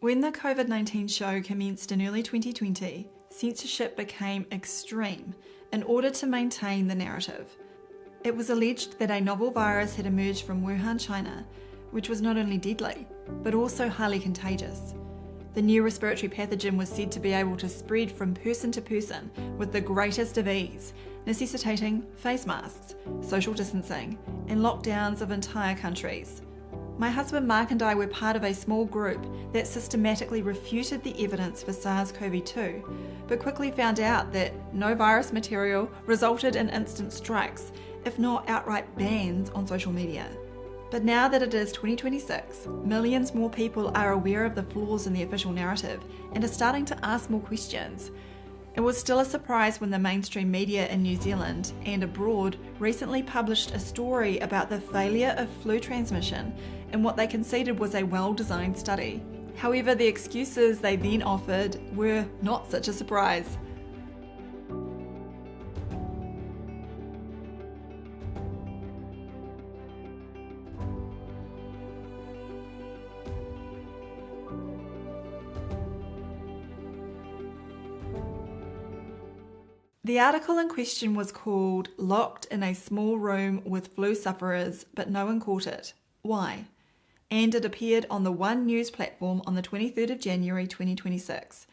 When the COVID-19 show commenced in early 2020, censorship became extreme in order to maintain the narrative. It was alleged that a novel virus had emerged from Wuhan, China, which was not only deadly, but also highly contagious. The new respiratory pathogen was said to be able to spread from person to person with the greatest of ease, necessitating face masks, social distancing, and lockdowns of entire countries. My husband Mark and I were part of a small group that systematically refuted the evidence for SARS-CoV-2, but quickly found out that no virus material resulted in instant strikes, if not outright bans on social media. But now that it is 2026, millions more people are aware of the flaws in the official narrative and are starting to ask more questions. It was still a surprise when the mainstream media in New Zealand and abroad recently published a story about the failure of flu transmission in what they conceded was a well-designed study. However, the excuses they then offered were not such a surprise. The article in question was called "Locked in a Small Room with Flu Sufferers, but No One Caught It. Why?" And it appeared on the One News platform on the 23rd of January 2026.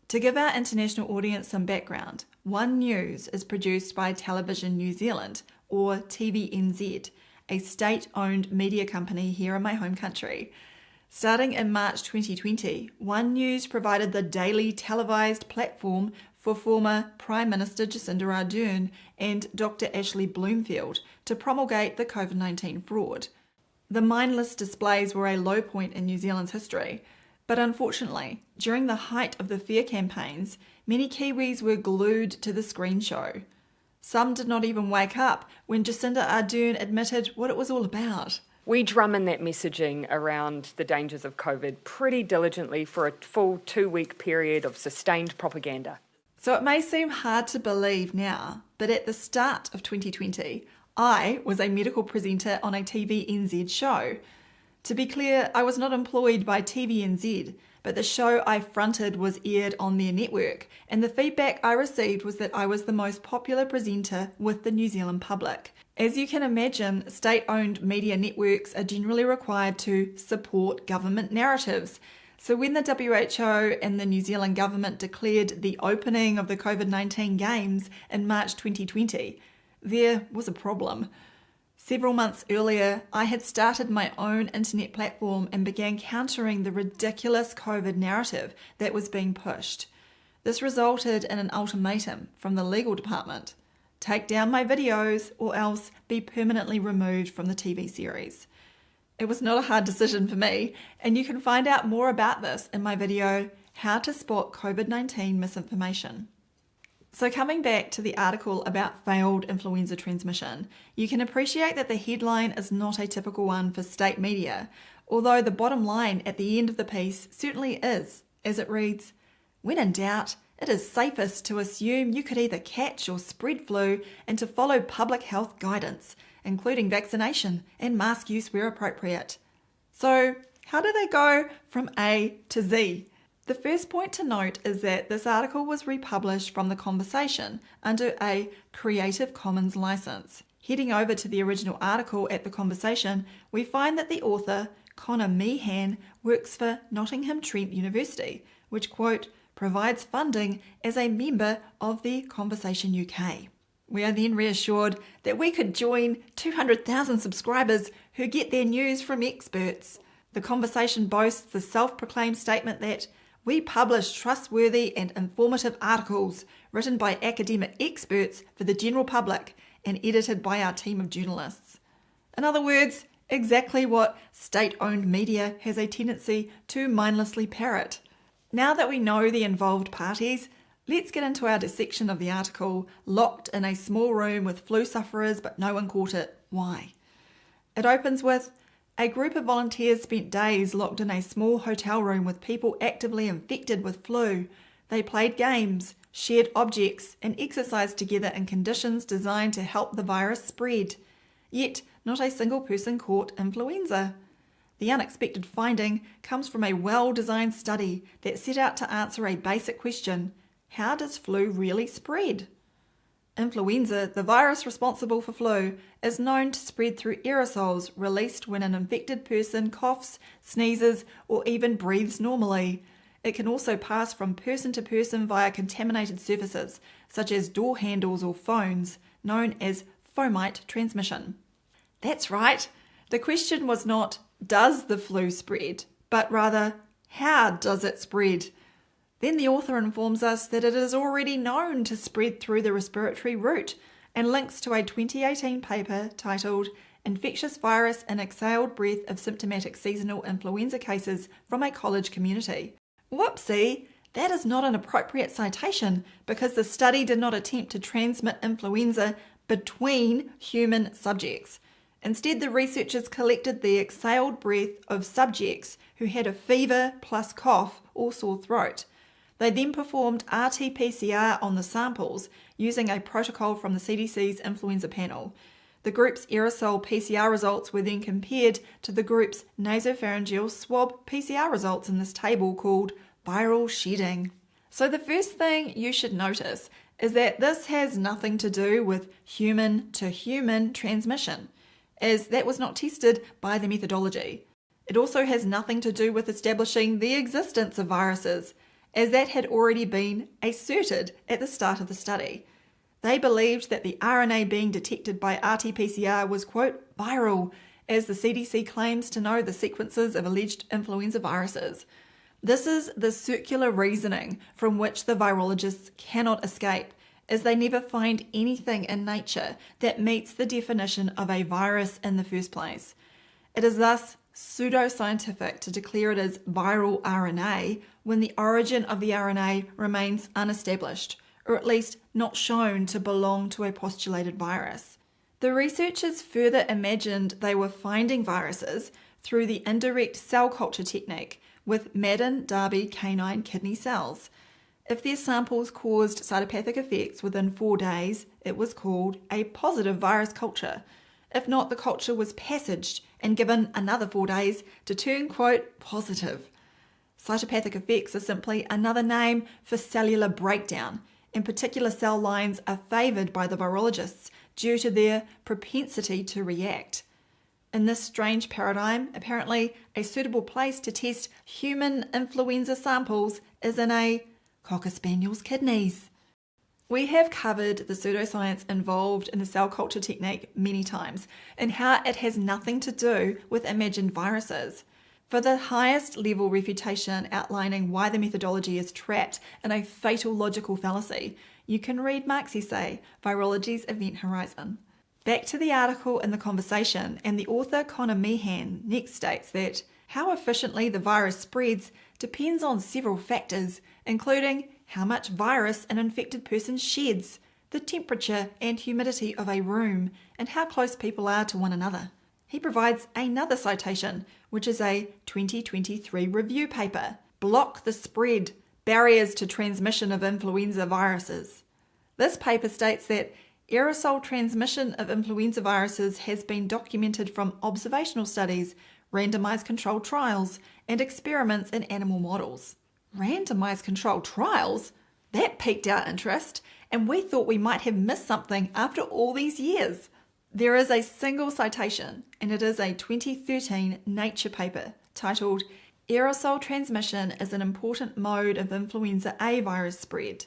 To give our international audience some background, One News is produced by Television New Zealand, or TVNZ, a state-owned media company here in my home country. Starting in March 2020, One News provided the daily televised platform for former Prime Minister Jacinda Ardern and Dr. Ashley Bloomfield to promulgate the COVID-19 fraud. The mindless displays were a low point in New Zealand's history, but unfortunately, during the height of the fear campaigns, many Kiwis were glued to the screen show. Some did not even wake up when Jacinda Ardern admitted what it was all about. We drum in that messaging around the dangers of COVID pretty diligently for a full 2-week period of sustained propaganda. So it may seem hard to believe now, but at the start of 2020, I was a medical presenter on a TVNZ show. To be clear, I was not employed by TVNZ, but the show I fronted was aired on their network, and the feedback I received was that I was the most popular presenter with the New Zealand public. As you can imagine, state-owned media networks are generally required to support government narratives. So when the WHO and the New Zealand government declared the opening of the COVID-19 Games in March 2020, there was a problem. Several months earlier, I had started my own internet platform and began countering the ridiculous COVID narrative that was being pushed. This resulted in an ultimatum from the legal department: take down my videos or else be permanently removed from the TV series. It was not a hard decision for me, and you can find out more about this in my video, How to Spot COVID-19 Misinformation. So coming back to the article about failed influenza transmission, you can appreciate that the headline is not a typical one for state media, although the bottom line at the end of the piece certainly is, as it reads, "When in doubt, it is safest to assume you could either catch or spread flu and to follow public health guidance, including vaccination and mask use where appropriate." So how do they go from A to Z? The first point to note is that this article was republished from The Conversation under a Creative Commons license. Heading over to the original article at The Conversation, we find that the author, Connor Meehan, works for Nottingham Trent University, which, quote, provides funding as a member of the Conversation UK. We are then reassured that we could join 200,000 subscribers who get their news from experts. The Conversation boasts the self-proclaimed statement that we publish trustworthy and informative articles written by academic experts for the general public and edited by our team of journalists. In other words, exactly what state-owned media has a tendency to mindlessly parrot. Now that we know the involved parties, let's get into our dissection of the article, "Locked in a Small Room with Flu Sufferers but No One Caught It. Why?" It opens with, "A group of volunteers spent days locked in a small hotel room with people actively infected with flu. They played games, shared objects, and exercised together in conditions designed to help the virus spread. Yet, not a single person caught influenza. The unexpected finding comes from a well-designed study that set out to answer a basic question: how does flu really spread? Influenza, the virus responsible for flu, is known to spread through aerosols released when an infected person coughs, sneezes, or even breathes normally. It can also pass from person to person via contaminated surfaces, such as door handles or phones, known as fomite transmission. That's right. The question was not, does the flu spread, but rather, how does it spread? Then the author informs us that it is already known to spread through the respiratory route and links to a 2018 paper titled Infectious Virus in Exhaled Breath of Symptomatic Seasonal Influenza Cases from a College Community. Whoopsie, that is not an appropriate citation because the study did not attempt to transmit influenza between human subjects. Instead, the researchers collected the exhaled breath of subjects who had a fever plus cough or sore throat. They then performed RT-PCR on the samples using a protocol from the CDC's influenza panel. The group's aerosol PCR results were then compared to the group's nasopharyngeal swab PCR results in this table called viral shedding. So the first thing you should notice is that this has nothing to do with human-to-human transmission, as that was not tested by the methodology. It also has nothing to do with establishing the existence of viruses, as that had already been asserted at the start of the study. They believed that the RNA being detected by RT-PCR was, quote, viral, as the CDC claims to know the sequences of alleged influenza viruses. This is the circular reasoning from which the virologists cannot escape, as they never find anything in nature that meets the definition of a virus in the first place. It is thus pseudoscientific to declare it as viral RNA when the origin of the RNA remains unestablished, or at least not shown to belong to a postulated virus. The researchers further imagined they were finding viruses through the indirect cell culture technique with Madden-Darby canine kidney cells. If their samples caused cytopathic effects within 4 days, it was called a positive virus culture. If not, the culture was passaged and given another 4 days to turn, quote, positive. Cytopathic effects are simply another name for cellular breakdown, and particular cell lines are favoured by the virologists due to their propensity to react. In this strange paradigm, apparently a suitable place to test human influenza samples is in a Cocker Spaniel's kidneys. We have covered the pseudoscience involved in the cell culture technique many times and how it has nothing to do with imagined viruses. For the highest level refutation outlining why the methodology is trapped in a fatal logical fallacy, you can read Mark's essay, Virology's Event Horizon. Back to the article in the conversation, and the author Connor Meehan next states that how efficiently the virus spreads depends on several factors, including how much virus an infected person sheds, the temperature and humidity of a room, and how close people are to one another. He provides another citation, which is a 2023 review paper, Block the Spread, Barriers to Transmission of Influenza Viruses. This paper states that aerosol transmission of influenza viruses has been documented from observational studies, randomized controlled trials, and experiments in animal models. Randomized controlled trials? That piqued our interest, and we thought we might have missed something after all these years. There is a single citation, and it is a 2013 Nature paper titled Aerosol Transmission is an Important Mode of Influenza A Virus Spread.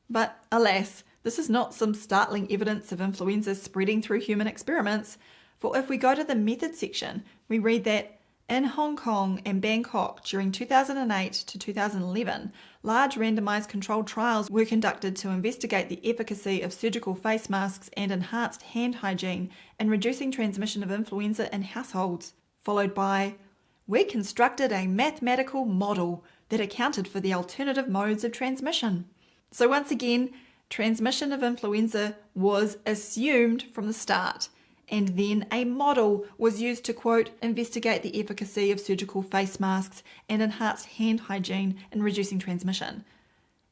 But alas, this is not some startling evidence of influenza spreading through human experiments, for if we go to the method section, we read that in Hong Kong and Bangkok during 2008 to 2011, large randomized controlled trials were conducted to investigate the efficacy of surgical face masks and enhanced hand hygiene in reducing transmission of influenza in households, followed by, we constructed a mathematical model that accounted for the alternative modes of transmission. So once again, transmission of influenza was assumed from the start, and then a model was used to, quote, investigate the efficacy of surgical face masks and enhanced hand hygiene in reducing transmission.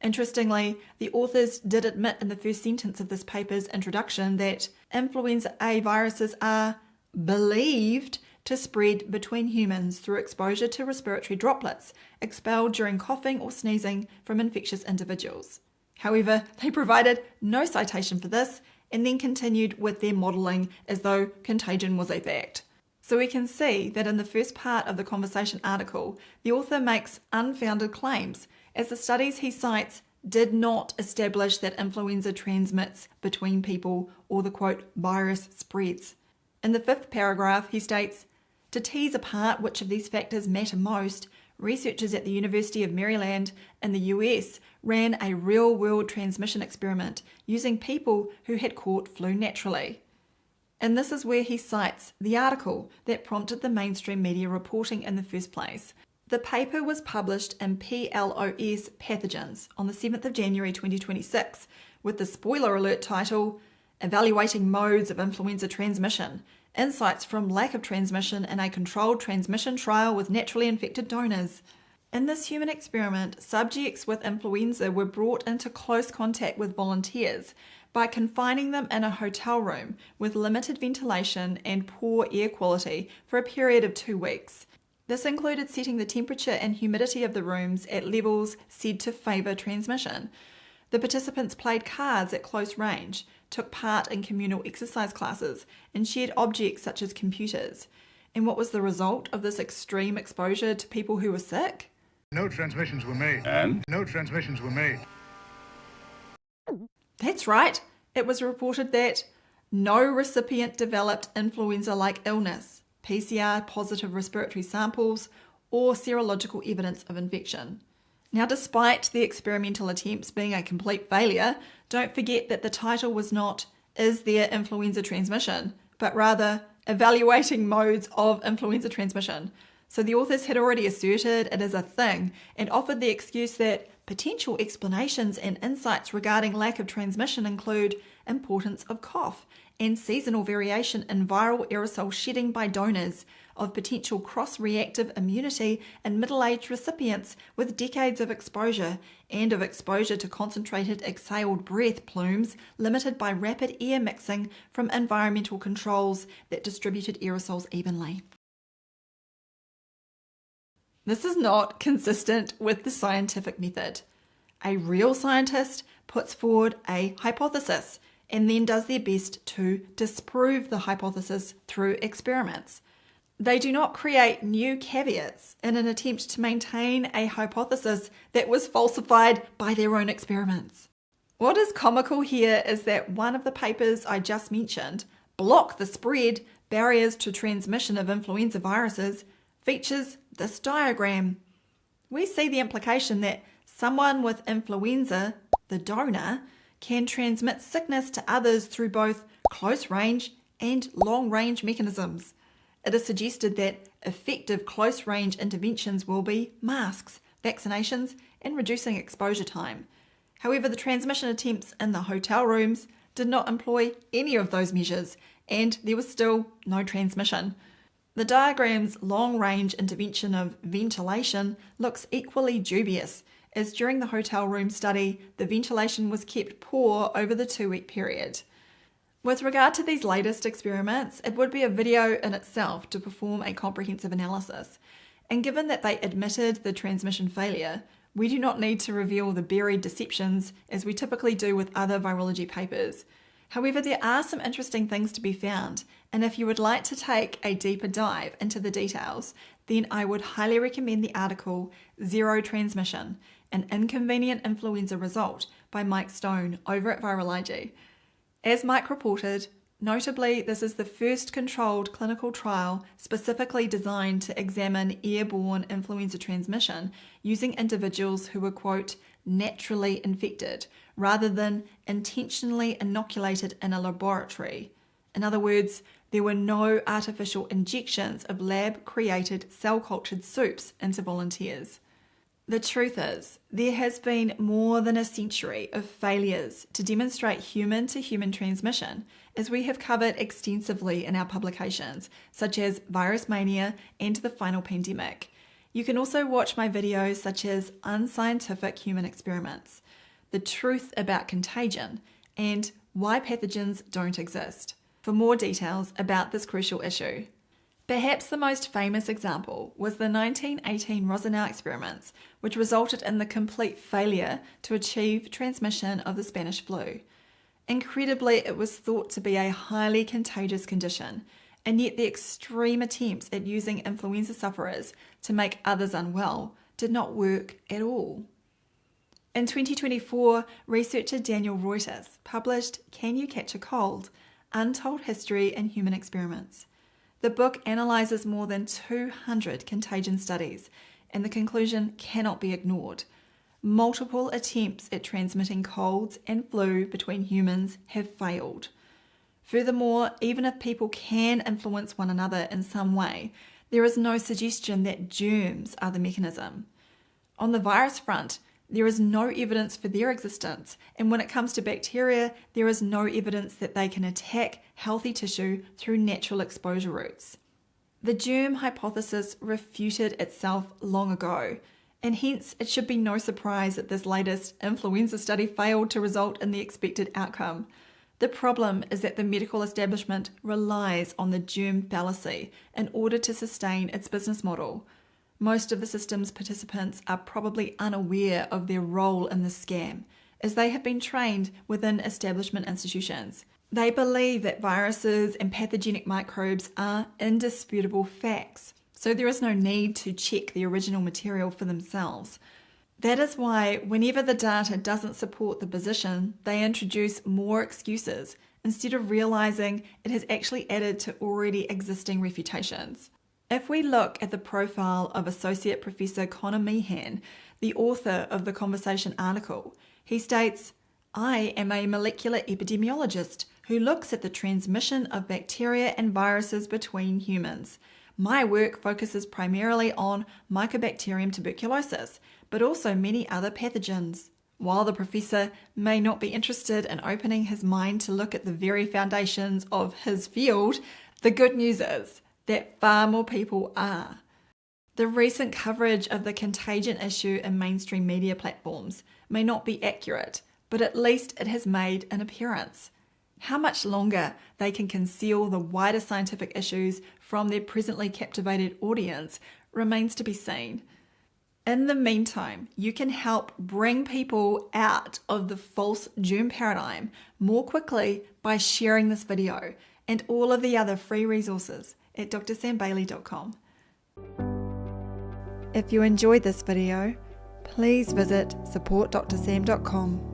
Interestingly, the authors did admit in the first sentence of this paper's introduction that influenza A viruses are believed to spread between humans through exposure to respiratory droplets expelled during coughing or sneezing from infectious individuals. However, they provided no citation for this and then continued with their modelling as though contagion was a fact. So we can see that in the first part of the conversation article, the author makes unfounded claims, as the studies he cites did not establish that influenza transmits between people or the quote virus spreads. In the fifth paragraph, he states, to tease apart which of these factors matter most, researchers at the University of Maryland in the US ran a real-world transmission experiment using people who had caught flu naturally. And this is where he cites the article that prompted the mainstream media reporting in the first place. The paper was published in PLOS Pathogens on the 7th of January 2026 with the spoiler alert title, Evaluating Modes of Influenza Transmission, Insights from Lack of Transmission in a Controlled Transmission Trial with Naturally Infected Donors. In this human experiment, subjects with influenza were brought into close contact with volunteers by confining them in a hotel room with limited ventilation and poor air quality for a period of 2 weeks. This included setting the temperature and humidity of the rooms at levels said to favour transmission. The participants played cards at close range, took part in communal exercise classes, and shared objects such as computers. And what was the result of this extreme exposure to people who were sick? No transmissions were made. And? No transmissions were made. That's right. It was reported that no recipient developed influenza-like illness, PCR positive respiratory samples, or serological evidence of infection. Now, despite the experimental attempts being a complete failure, don't forget that the title was not, Is there influenza transmission?, but rather, Evaluating Modes of Influenza Transmission. So the authors had already asserted it is a thing and offered the excuse that potential explanations and insights regarding lack of transmission include importance of cough and seasonal variation in viral aerosol shedding by donors, of potential cross-reactive immunity in middle-aged recipients with decades of exposure, and of exposure to concentrated exhaled breath plumes limited by rapid air mixing from environmental controls that distributed aerosols evenly. This is not consistent with the scientific method. A real scientist puts forward a hypothesis and then does their best to disprove the hypothesis through experiments. They do not create new caveats in an attempt to maintain a hypothesis that was falsified by their own experiments. What is comical here is that one of the papers I just mentioned, Block the Spread, Barriers to Transmission of Influenza Viruses, features this diagram. We see the implication that someone with influenza, the donor, can transmit sickness to others through both close-range and long-range mechanisms. It is suggested that effective close-range interventions will be masks, vaccinations, and reducing exposure time. However, the transmission attempts in the hotel rooms did not employ any of those measures, and there was still no transmission. The diagram's long-range intervention of ventilation looks equally dubious, as during the hotel room study, the ventilation was kept poor over the 2-week period. With regard to these latest experiments, it would be a video in itself to perform a comprehensive analysis, and given that they admitted the transmission failure, we do not need to reveal the buried deceptions as we typically do with other virology papers. However, there are some interesting things to be found, and if you would like to take a deeper dive into the details, then I would highly recommend the article Zero Transmission, an Inconvenient Influenza Result by Mike Stone over at Virology. As Mike reported, notably this is the first controlled clinical trial specifically designed to examine airborne influenza transmission using individuals who were, quote, naturally infected, rather than intentionally inoculated in a laboratory. In other words, there were no artificial injections of lab-created cell-cultured soups into volunteers. The truth is, there has been more than a century of failures to demonstrate human-to-human transmission, as we have covered extensively in our publications, such as Virus Mania and The Final Pandemic. You can also watch my videos such as Unscientific Human Experiments, The Truth About Contagion, and Why Pathogens Don't Exist, for more details about this crucial issue. Perhaps the most famous example was the 1918 Rosenau experiments, which resulted in the complete failure to achieve transmission of the Spanish flu. Incredibly, it was thought to be a highly contagious condition, and yet the extreme attempts at using influenza sufferers to make others unwell did not work at all. In 2024, researcher Daniel Reuters published Can You Catch a Cold? Untold History in Human Experiments. The book analyses more than 200 contagion studies, and the conclusion cannot be ignored. Multiple attempts at transmitting colds and flu between humans have failed. Furthermore, even if people can influence one another in some way, there is no suggestion that germs are the mechanism. On the virus front, there is no evidence for their existence, and when it comes to bacteria, there is no evidence that they can attack healthy tissue through natural exposure routes. The germ hypothesis refuted itself long ago, and hence it should be no surprise that this latest influenza study failed to result in the expected outcome. The problem is that the medical establishment relies on the germ fallacy in order to sustain its business model. Most of the system's participants are probably unaware of their role in the scam, as they have been trained within establishment institutions. They believe that viruses and pathogenic microbes are indisputable facts, so there is no need to check the original material for themselves. That is why whenever the data doesn't support the position, they introduce more excuses instead of realizing it has actually added to already existing refutations. If we look at the profile of Associate Professor Connor Meehan, the author of the Conversation article, he states, "I am a molecular epidemiologist who looks at the transmission of bacteria and viruses between humans. My work focuses primarily on Mycobacterium tuberculosis, but also many other pathogens." While the professor may not be interested in opening his mind to look at the very foundations of his field, the good news is that far more people are. The recent coverage of the contagion issue in mainstream media platforms may not be accurate, but at least it has made an appearance. How much longer they can conceal the wider scientific issues from their presently captivated audience remains to be seen. In the meantime, you can help bring people out of the false germ paradigm more quickly by sharing this video and all of the other free resources at drsambailey.com. If you enjoyed this video, please visit supportdrsam.com.